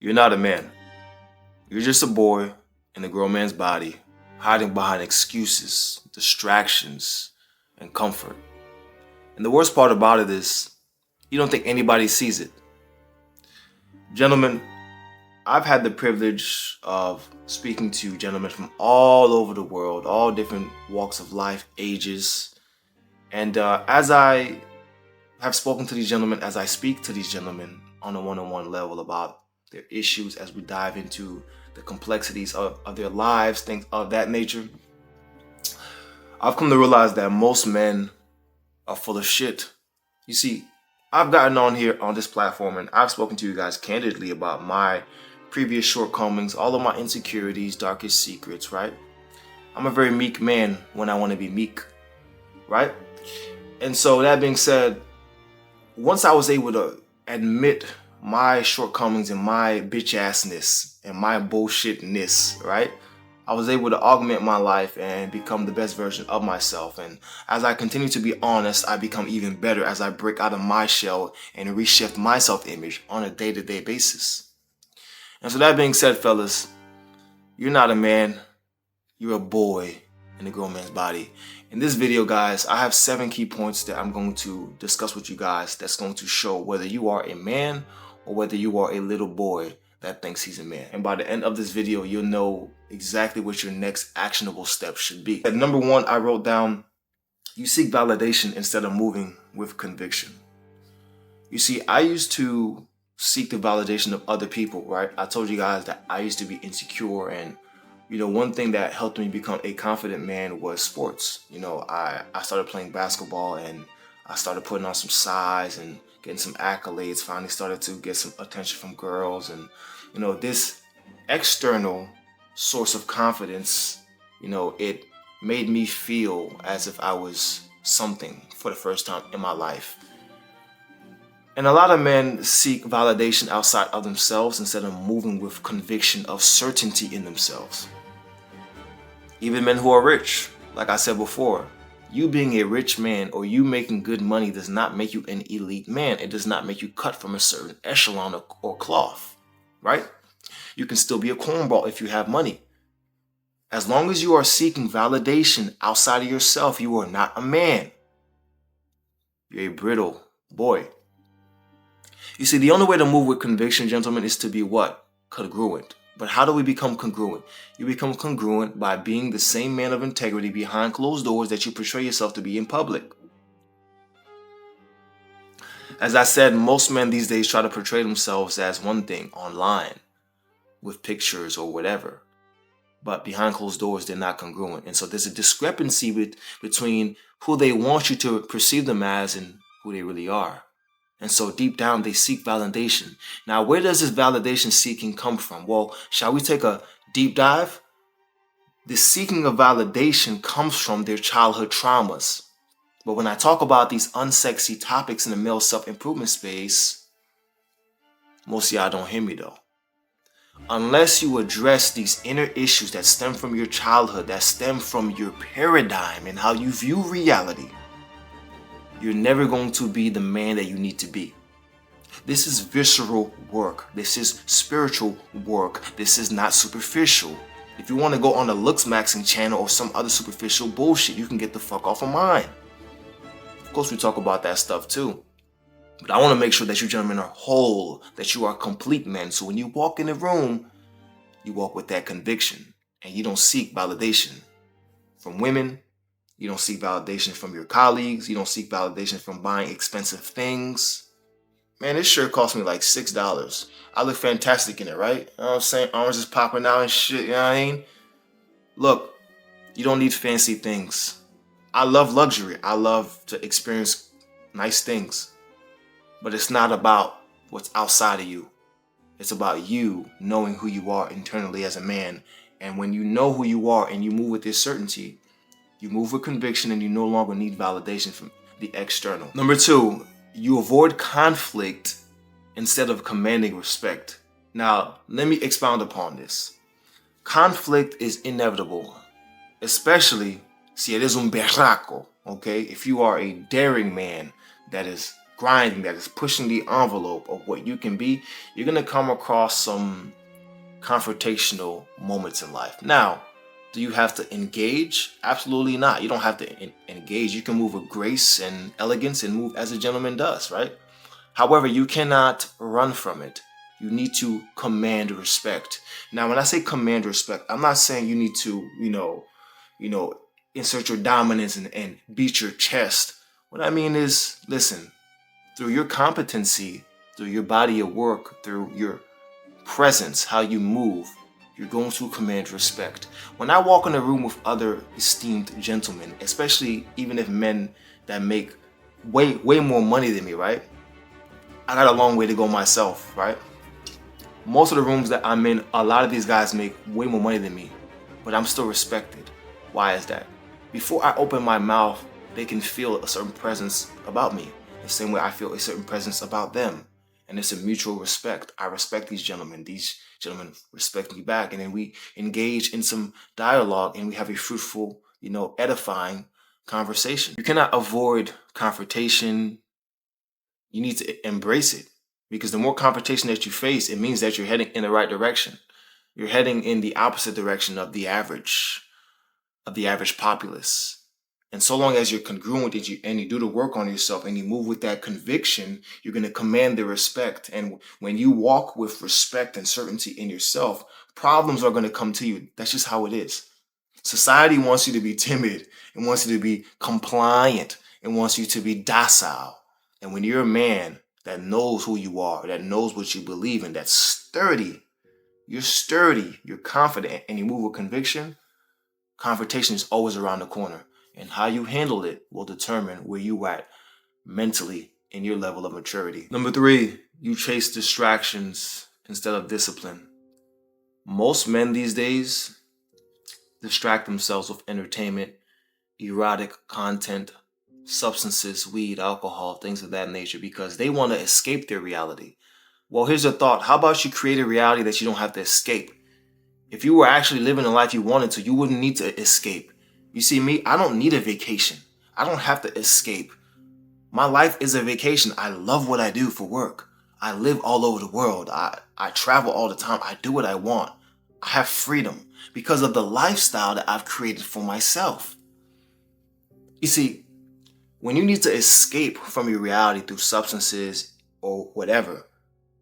You're not a man. You're just a boy in a grown man's body, hiding behind excuses, distractions, and comfort. And the worst part about it is, you don't think anybody sees it. Gentlemen, I've had the privilege of speaking to gentlemen from all over the world, all different walks of life, ages. And as I have spoken to these gentlemen, as I speak to these gentlemen on a one-on-one level about their issues, as we dive into the complexities of their lives, things of that nature, I've come to realize that most men are full of shit. You see, I've gotten on here on this platform and I've spoken to you guys candidly about my previous shortcomings, all of my insecurities, darkest secrets, right? I'm a very meek man when I want to be meek, right? And so that being said, once I was able to admit my shortcomings and my bitch assness and my bullshitness, right? I was able to augment my life and become the best version of myself. And as I continue to be honest, I become even better as I break out of my shell and reshift my self-image on a day-to-day basis. And so that being said, fellas, you're not a man, you're a boy in a grown man's body. In this video, guys, I have 7 key points that I'm going to discuss with you guys that's going to show whether you are a man or whether you are a little boy that thinks he's a man. And by the end of this video, you'll know exactly what your next actionable step should be. At number 1, I wrote down, you seek validation instead of moving with conviction. You see, I used to seek the validation of other people, right? I told you guys that I used to be insecure, and one thing that helped me become a confident man was sports. I started playing basketball and I started putting on some size and getting some accolades, finally started to get some attention from girls. And, this external source of confidence, it made me feel as if I was something for the first time in my life. And a lot of men seek validation outside of themselves instead of moving with conviction of certainty in themselves. Even men who are rich, like I said before, you being a rich man or you making good money does not make you an elite man. It does not make you cut from a certain echelon or cloth, right? You can still be a cornball if you have money. As long as you are seeking validation outside of yourself, you are not a man. You're a brittle boy. You see, the only way to move with conviction, gentlemen, is to be what? Congruent. But how do we become congruent? You become congruent by being the same man of integrity behind closed doors that you portray yourself to be in public. As I said, most men these days try to portray themselves as one thing online with pictures or whatever. But behind closed doors, they're not congruent. And so there's a discrepancy between who they want you to perceive them as and who they really are. And so deep down, they seek validation. Now, where does this validation seeking come from? Well, shall we take a deep dive? The seeking of validation comes from their childhood traumas. But when I talk about these unsexy topics in the male self-improvement space, most of y'all don't hear me though. Unless you address these inner issues that stem from your childhood, that stem from your paradigm and how you view reality, you're never going to be the man that you need to be. This is visceral work. This is spiritual work. This is not superficial. If you want to go on the looks maxing channel or some other superficial bullshit, you can get the fuck off of mine. Of course, we talk about that stuff too. But I want to make sure that you gentlemen are whole, that you are complete men. So when you walk in the room, you walk with that conviction and you don't seek validation from women. You don't seek validation from your colleagues. You don't seek validation from buying expensive things. Man, this shirt cost me like $6. I look fantastic in it, right? You know what I'm saying? Arms is popping out and shit, you know what I mean? Look, you don't need fancy things. I love luxury. I love to experience nice things. But it's not about what's outside of you. It's about you knowing who you are internally as a man. And when you know who you are and you move with this certainty, you move with conviction and you no longer need validation from the external. Number 2, you avoid conflict instead of commanding respect. Now, let me expound upon this. Conflict is inevitable, especially si eres un berraco, okay? If you are a daring man that is grinding, that is pushing the envelope of what you can be, you're going to come across some confrontational moments in life. Now, do you have to engage? Absolutely not. You don't have to engage. You can move with grace and elegance and move as a gentleman does, right? However, you cannot run from it. You need to command respect. Now, when I say command respect, I'm not saying you need to, insert your dominance and beat your chest. What I mean is, listen, through your competency, through your body of work, through your presence, how you move, you're going to command respect. When I walk in a room with other esteemed gentlemen, especially even if men that make way more money than me, right? I got a long way to go myself, right? Most of the rooms that I'm in, a lot of these guys make way more money than me, but I'm still respected. Why is that? Before I open my mouth, they can feel a certain presence about me, the same way I feel a certain presence about them. And it's a mutual respect. I respect these gentlemen respect me back, and then we engage in some dialogue and we have a fruitful, edifying conversation. You cannot avoid confrontation. You need to embrace it, because the more confrontation that you face, it means that you're heading in the right direction. You're heading in the opposite direction of the average populace. And so long as you're congruent and you do the work on yourself and you move with that conviction, you're going to command the respect. And when you walk with respect and certainty in yourself, problems are going to come to you. That's just how it is. Society wants you to be timid and wants you to be compliant and wants you to be docile. And when you're a man that knows who you are, that knows what you believe in, that's sturdy, you're confident, and you move with conviction, confrontation is always around the corner. And how you handle it will determine where you at mentally in your level of maturity. Number 3, you chase distractions instead of discipline. Most men these days distract themselves with entertainment, erotic content, substances, weed, alcohol, things of that nature, because they want to escape their reality. Well, here's a thought. How about you create a reality that you don't have to escape? If you were actually living the life you wanted to, you wouldn't need to escape. You see me, I don't need a vacation. I don't have to escape. My life is a vacation. I love what I do for work. I live all over the world. I travel all the time. I do what I want. I have freedom because of the lifestyle that I've created for myself. You see, when you need to escape from your reality through substances or whatever,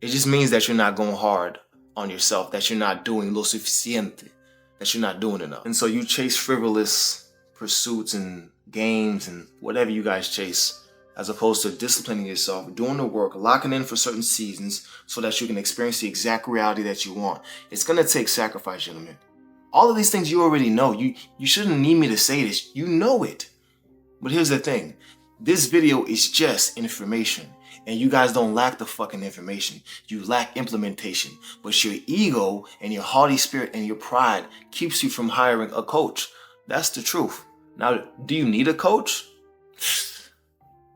it just means that you're not going hard on yourself, that you're not doing lo suficiente, that you're not doing enough. And so you chase frivolous pursuits and games and whatever you guys chase, as opposed to disciplining yourself, doing the work, locking in for certain seasons so that you can experience the exact reality that you want. It's going to take sacrifice, gentlemen. All of these things you already know. You shouldn't need me to say this. You know it. But here's the thing. This video is just information. And you guys don't lack the fucking information. You lack implementation. But your ego and your haughty spirit and your pride keeps you from hiring a coach. That's the truth. Now, do you need a coach?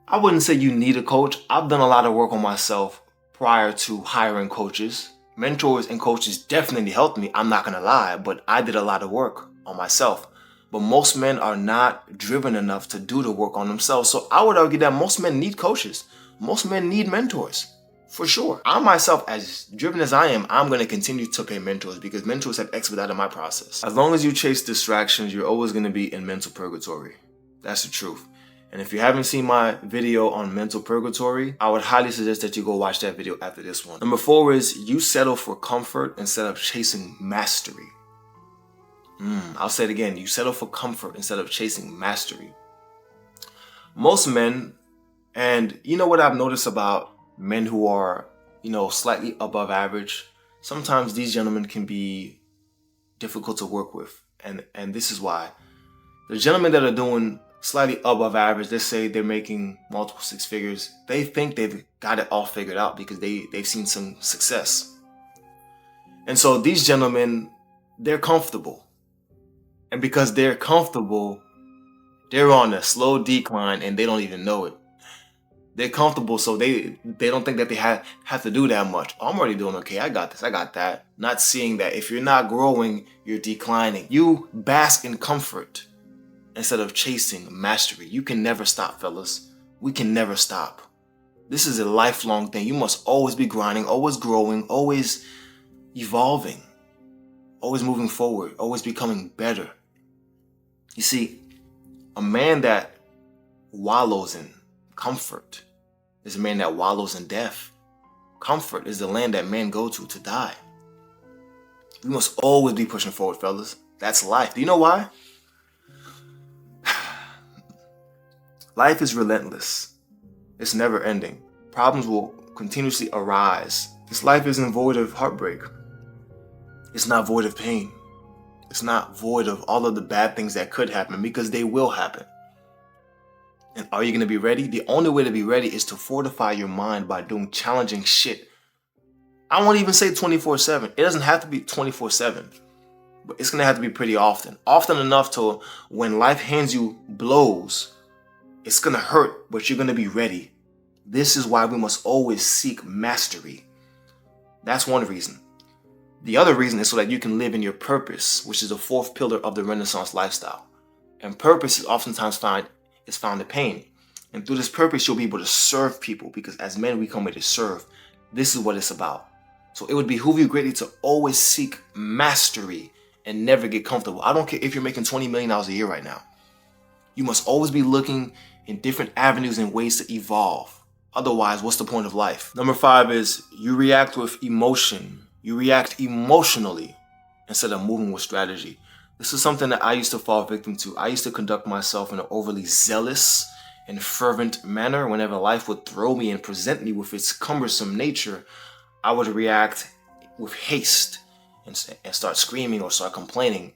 I wouldn't say you need a coach. I've done a lot of work on myself prior to hiring coaches. Mentors and coaches definitely helped me. I'm not going to lie, but I did a lot of work on myself. But most men are not driven enough to do the work on themselves. So I would argue that most men need coaches. Most men need mentors, for sure. I myself, as driven as I am, I'm going to continue to pay mentors because mentors have expedited my process. As long as you chase distractions, you're always going to be in mental purgatory. That's the truth. And if you haven't seen my video on mental purgatory, I would highly suggest that you go watch that video after this one. Number 4 is you settle for comfort instead of chasing mastery. I'll say it again. You settle for comfort instead of chasing mastery. Most men, and you know what I've noticed about men who are, slightly above average, sometimes these gentlemen can be difficult to work with. And this is why. The gentlemen that are doing slightly above average, let's say they're making multiple 6 figures, they think they've got it all figured out because they've seen some success. And so these gentlemen, they're comfortable. And because they're comfortable, they're on a slow decline and they don't even know it. They're comfortable, so they don't think that they have to do that much. I'm already doing okay. I got this. I got that. Not seeing that if you're not growing, you're declining. You bask in comfort instead of chasing mastery. You can never stop, fellas. We can never stop. This is a lifelong thing. You must always be grinding, always growing, always evolving, always moving forward, always becoming better. You see, a man that wallows in comfort is a man that wallows in death. Comfort is the land that men go to die. We must always be pushing forward, fellas. That's life. Do you know why? Life is relentless. It's never ending. Problems will continuously arise. This life isn't void of heartbreak. It's not void of pain. It's not void of all of the bad things that could happen, because they will happen. And are you going to be ready? The only way to be ready is to fortify your mind by doing challenging shit. I won't even say 24/7. It doesn't have to be 24/7. But it's going to have to be pretty often. Often enough to when life hands you blows, it's going to hurt, but you're going to be ready. This is why we must always seek mastery. That's one reason. The other reason is so that you can live in your purpose, which is the fourth pillar of the Renaissance lifestyle. And purpose is oftentimes found in pain. And through this purpose, you'll be able to serve people, because as men, we come here to serve. This is what it's about. So it would behoove you greatly to always seek mastery and never get comfortable. I don't care if you're making $20 million a year right now. You must always be looking in different avenues and ways to evolve. Otherwise, what's the point of life? Number 5 is you react with emotion. You react emotionally instead of moving with strategy. This is something that I used to fall victim to. I used to conduct myself in an overly zealous and fervent manner. Whenever life would throw me and present me with its cumbersome nature, I would react with haste and start screaming or start complaining.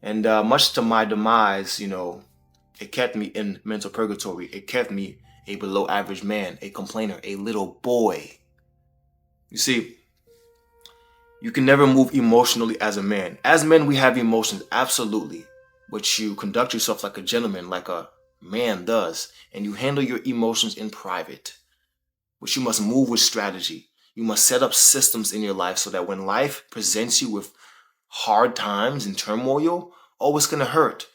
And much to my demise, it kept me in mental purgatory. It kept me a below average man, a complainer, a little boy. You see, you can never move emotionally as a man. As men, we have emotions, absolutely. But you conduct yourself like a gentleman, like a man does. And you handle your emotions in private. But you must move with strategy. You must set up systems in your life so that when life presents you with hard times and turmoil, it's going to hurt.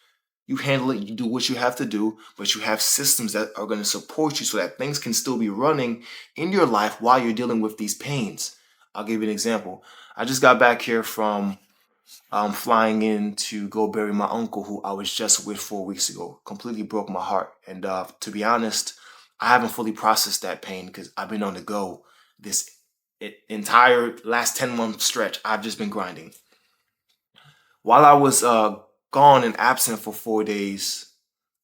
You handle it, you do what you have to do, but you have systems that are going to support you so that things can still be running in your life while you're dealing with these pains. I'll give you an example. I just got back here from flying in to go bury my uncle, who I was just with 4 weeks ago. Completely broke my heart. And to be honest, I haven't fully processed that pain because I've been on the go this entire last 10-month stretch. I've just been grinding. While I was gone and absent for 4 days,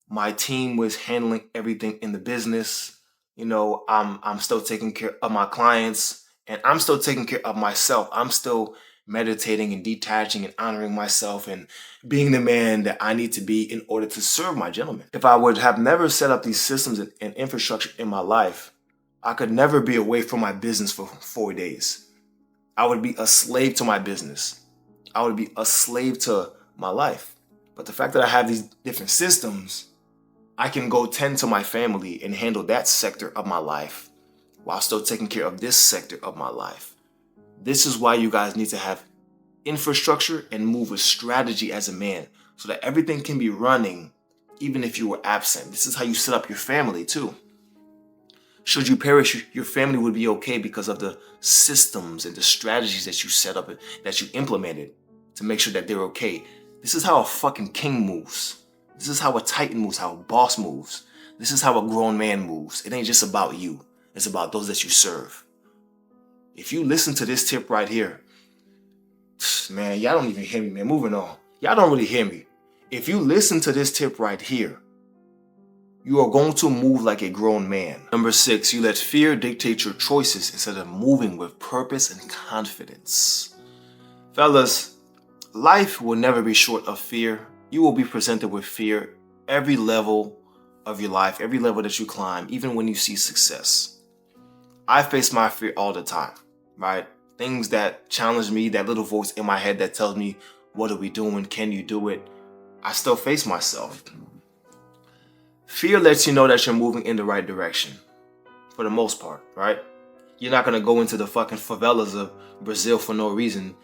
my team was handling everything in the business. I'm still taking care of my clients, and I'm still taking care of myself. I'm still meditating and detaching and honoring myself and being the man that I need to be in order to serve my gentleman. If I would have never set up these systems and infrastructure in my life, I could never be away from my business for 4 days. I would be a slave to my business. I would be a slave to my life. But the fact that I have these different systems, I can go tend to my family and handle that sector of my life while still taking care of this sector of my life. This is why you guys need to have infrastructure and move with strategy as a man so that everything can be running even if you were absent. This is how you set up your family too. Should you perish, your family would be okay because of the systems and the strategies that you set up, that you implemented to make sure that they're okay. This is how a fucking king moves. This is how a titan moves, how a boss moves. This is how a grown man moves. It ain't just about you. It's about those that you serve. If you listen to this tip right here, man, y'all don't even hear me, man. Moving on. Y'all don't really hear me. If you listen to this tip right here, you are going to move like a grown man. Number 6, you let fear dictate your choices instead of moving with purpose and confidence. Fellas, life will never be short of fear. You will be presented with fear every level of your life, every level that you climb, even when you see success. I face my fear all the time, right? Things that challenge me, that little voice in my head that tells me, what are we doing? Can you do it? I still face myself. Fear lets you know that you're moving in the right direction, for the most part, right? You're not going to go into the fucking favelas of Brazil for no reason,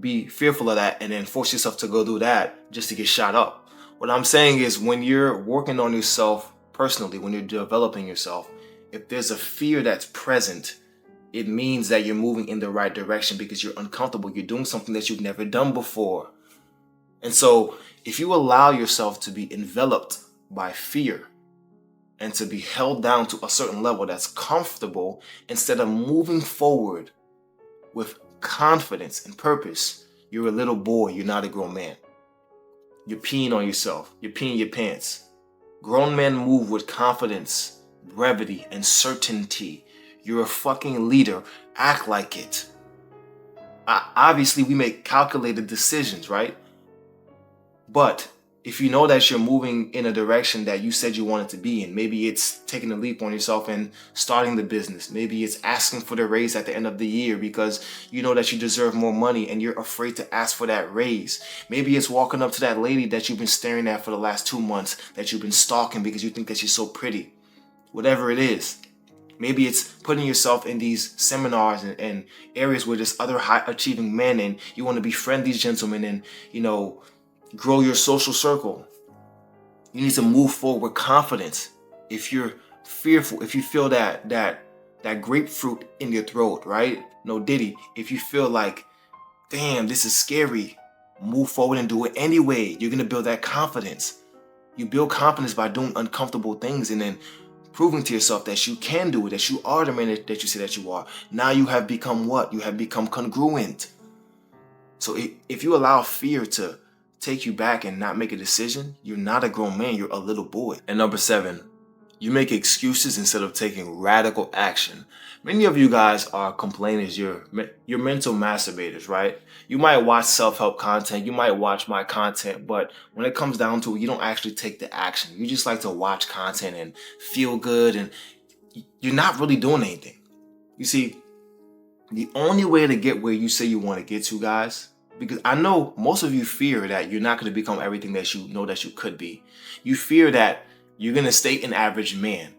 be fearful of that, and then force yourself to go do that just to get shot up. What I'm saying is when you're working on yourself personally, when you're developing yourself, If there's a fear that's present, it means that you're moving in the right direction because you're uncomfortable. You're doing something that you've never done before. And so if you allow yourself to be enveloped by fear and to be held down to a certain level that's comfortable, instead of moving forward with confidence and purpose, you're a little boy. You're not a grown man. You're peeing on yourself. You're peeing your pants. Grown men move with confidence, brevity, and certainty. You're a fucking leader. Act like it. Obviously, we make calculated decisions, right? But if you know that you're moving in a direction that you said you wanted to be in, maybe it's taking a leap on yourself and starting the business. Maybe it's asking for the raise at the end of the year because you know that you deserve more money and you're afraid to ask for that raise. Maybe it's walking up to that lady that you've been staring at for the last 2 months, that you've been stalking because you think that she's so pretty. Whatever it is. Maybe it's putting yourself in these seminars and areas where there's other high achieving men and you want to befriend these gentlemen and, grow your social circle. You need to move forward with confidence. If you're fearful, if you feel that grapefruit in your throat, right? No Diddy. If you feel like, damn, this is scary, move forward and do it anyway. You're going to build that confidence. You build confidence by doing uncomfortable things and then proving to yourself that you can do it, that you are the man that you say that you are. Now you have become what? You have become congruent. So if you allow fear to take you back and not make a decision, you're not a grown man, you're a little boy. And number 7, you make excuses instead of taking radical action. Many of you guys are complainers, you're mental masturbators, right? You might watch self-help content, you might watch my content, but when it comes down to it, you don't actually take the action. You just like to watch content and feel good, and you're not really doing anything. You see, the only way to get where you say you want to get to, guys, because I know most of you fear that you're not going to become everything that you know that you could be. You fear that you're going to stay an average man.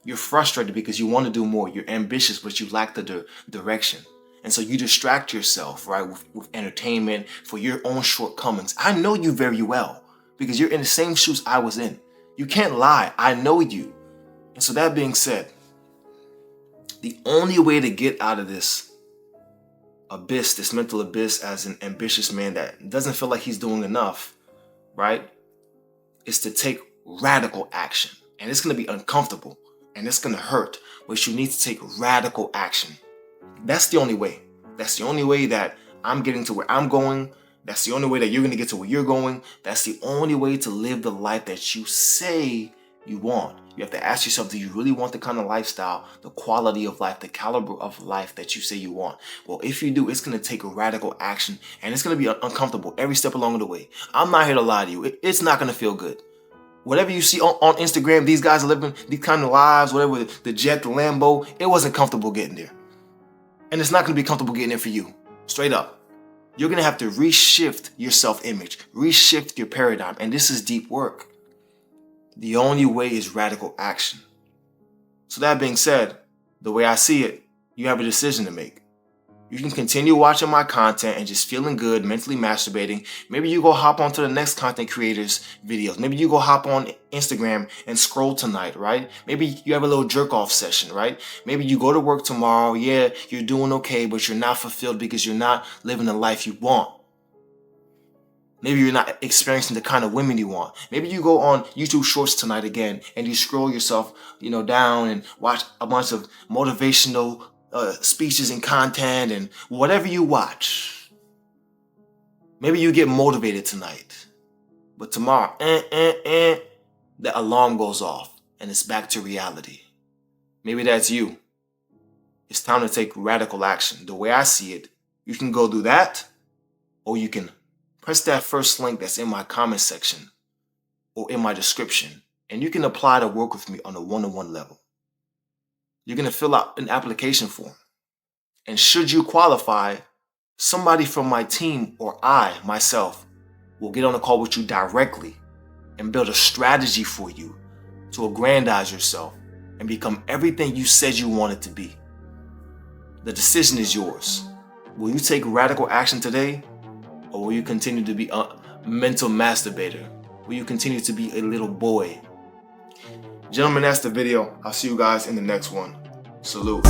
You're frustrated because you want to do more. You're ambitious, but you lack the direction. And so you distract yourself, right, with entertainment for your own shortcomings. I know you very well because you're in the same shoes I was in. You can't lie. I know you. And so that being said, the only way to get out of this abyss, this mental abyss as an ambitious man that doesn't feel like he's doing enough, right, is to take radical action. And it's going to be uncomfortable and it's going to hurt, but you need to take radical action. That's the only way. That's the only way that I'm getting to where I'm going. That's the only way that you're going to get to where you're going. That's the only way to live the life that you say you want. You have to ask yourself, do you really want the kind of lifestyle, the quality of life, the caliber of life that you say you want? Well, if you do, it's going to take a radical action and it's going to be uncomfortable every step along the way. I'm not here to lie to you. It's not going to feel good. Whatever you see on Instagram, these guys are living these kind of lives, whatever, the jet, the Lambo, it wasn't comfortable getting there. And it's not going to be comfortable getting there for you. Straight up. You're going to have to reshift your self-image, reshift your paradigm. And this is deep work. The only way is radical action. So that being said, the way I see it, you have a decision to make. You can continue watching my content and just feeling good, mentally masturbating. Maybe you go hop onto the next content creators' videos. Maybe you go hop on Instagram and scroll tonight, right? Maybe you have a little jerk off session, right? Maybe you go to work tomorrow. Yeah, you're doing okay, but you're not fulfilled because you're not living the life you want. Maybe you're not experiencing the kind of women you want. Maybe you go on YouTube Shorts tonight again and you scroll yourself, down and watch a bunch of motivational speeches and content and whatever you watch. Maybe you get motivated tonight, but tomorrow, the alarm goes off and it's back to reality. Maybe that's you. It's time to take radical action. The way I see it, you can go do that, or you can press that first link that's in my comment section or in my description, and you can apply to work with me on a one-on-one level. You're going to fill out an application form. And should you qualify, somebody from my team or I, myself, will get on a call with you directly and build a strategy for you to aggrandize yourself and become everything you said you wanted to be. The decision is yours. Will you take radical action today? Or will you continue to be a mental masturbator? Will you continue to be a little boy? Gentlemen, that's the video. I'll see you guys in the next one. Salute.